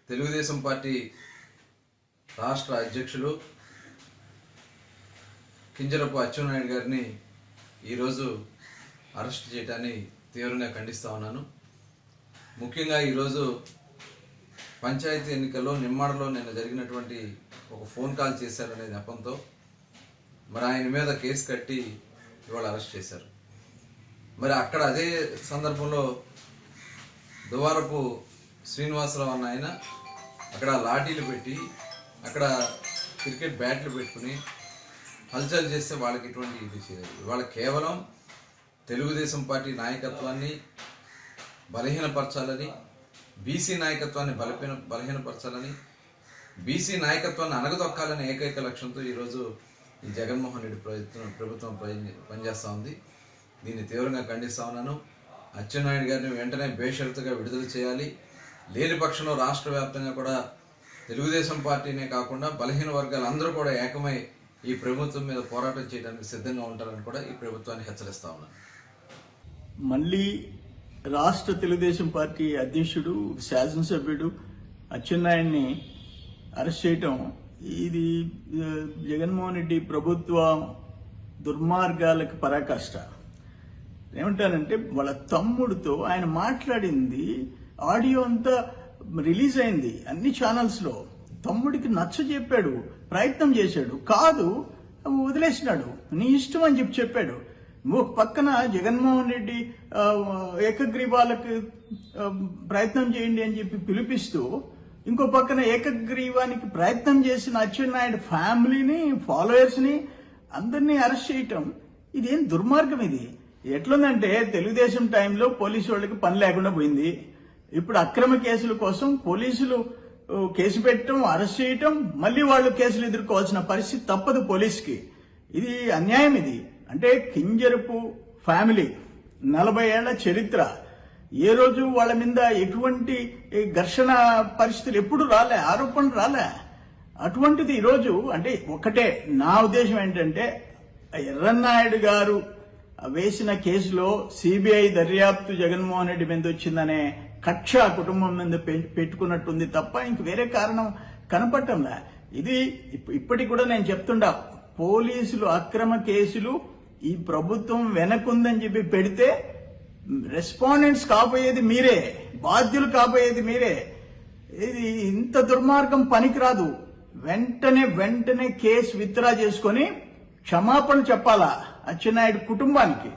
Telugu Desam party రాష్ట్ర అధ్యక్షులు కింజరపు అచ్చెన్నాయుడు గారిని ఈరోజు అరెస్ట్ చేయడాన్ని తీవ్రంగా ఖండిస్తా ఉన్నాను. ముఖ్యంగా ఈరోజు పంచాయతీ ఎన్నికల్లో నిమ్మాడలో నిన్న జరిగినటువంటి ఒక ఫోన్ కాల్ చేశారనే నెపంతో మరి ఆయన మీద కేసు కట్టి ఇవాళ అరెస్ట్ చేశారు. మరి అక్కడ అదే సందర్భంలో దువారపు శ్రీనివాసరావు అన్న ఆయన అక్కడ లాఠీలు పెట్టి అక్కడ క్రికెట్ బ్యాట్లు పెట్టుకుని హల్చల్ చేస్తే వాళ్ళకి ఎటువంటి ఇది చేయదు. ఇవాళ కేవలం తెలుగుదేశం పార్టీ నాయకత్వాన్ని బలహీనపరచాలని, బీసీ నాయకత్వాన్ని బలహీనపరచాలని, బీసీ నాయకత్వాన్ని అణగదొక్కాలని ఏకైక లక్ష్యంతో ఈరోజు ఈ జగన్మోహన్ రెడ్డి ప్రభుత్వం పనిచేస్తూ ఉంది. దీన్ని తీవ్రంగా ఖండిస్తా ఉన్నాను. అచ్చెన్నాయుడు గారిని వెంటనే బేషరతుగా విడుదల చేయాలి. లేని పక్షంలో రాష్ట్ర వ్యాప్తంగా కూడా తెలుగుదేశం పార్టీనే కాకుండా బలహీన వర్గాలు అందరూ కూడా ఏకమై ఈ ప్రభుత్వం మీద పోరాటం చేయడానికి సిద్ధంగా ఉంటారని కూడా ఈ ప్రభుత్వాన్ని హెచ్చరిస్తా ఉన్నాను. మళ్ళీ రాష్ట్ర తెలుగుదేశం పార్టీ అధ్యక్షుడు శాసనసభ్యుడు అచ్చెన్నాయుడిని అరెస్ట్ చేయటం ఇది జగన్మోహన్ రెడ్డి ప్రభుత్వ దుర్మార్గాలకు పరాకాష్ట. ఏమంటారంటే వాళ్ళ తమ్ముడితో ఆయన మాట్లాడింది ఆడియో అంతా రిలీజ్ అయింది అన్ని ఛానల్స్ లో. తమ్ముడికి నచ్చ చెప్పాడు, ప్రయత్నం చేశాడు, కాదు వదిలేసినాడు, నీ ఇష్టం అని చెప్పాడు. ఒక పక్కన జగన్మోహన్ రెడ్డి ఏకగ్రీవాలకు ప్రయత్నం చేయండి అని చెప్పి పిలిపిస్తూ, ఇంకో పక్కన ఏకగ్రీవానికి ప్రయత్నం చేసిన అచ్చెన్నాయుడు ఫ్యామిలీని, ఫాలోయర్స్ ని అందరినీ అరెస్ట్ చేయటం ఇదేం దుర్మార్గం. ఇది ఎట్లుందంటే తెలుగుదేశం టైంలో పోలీసు వాళ్ళకి పని లేకుండా పోయింది. ఇప్పుడు అక్రమ కేసుల కోసం పోలీసులు కేసు పెట్టడం, అరెస్ట్ చేయటం, మళ్ళీ వాళ్ళు కేసులు ఎదుర్కోవాల్సిన పరిస్థితి తప్పదు పోలీసుకి. ఇది అన్యాయం. ఇది అంటే కింజరపు ఫ్యామిలీ 40 ఏళ్ల చరిత్ర, ఏ రోజు వాళ్ళ మీద ఎటువంటి ఘర్షణ పరిస్థితులు ఎప్పుడు రాలే, ఆరోపణలు రాలే. అటువంటిది ఈరోజు అంటే ఒకటే నా ఉద్దేశం ఏంటంటే, ఎర్రన్నాయుడు గారు వేసిన కేసులో సిబిఐ దర్యాప్తు జగన్మోహన్ రెడ్డి మీద వచ్చిందనే కక్ష కుటుంబం మీద పెట్టుకున్నట్టుంది తప్ప ఇంక వేరే కారణం కనపడటంలే. ఇది ఇప్పటికి కూడా నేను చెప్తుండా, పోలీసులు అక్రమ కేసులు ఈ ప్రభుత్వం వెనకుందని చెప్పి పెడితే రెస్పాండెంట్స్ కాబోయేది మీరే, బాధ్యులు కాబోయేది మీరే. ఇది ఇంత దుర్మార్గం పనికిరాదు. వెంటనే కేసు విత్డ్రా చేసుకొని క్షమాపణ చెప్పాలా అచ్చెన్నాయుడు కుటుంబానికి.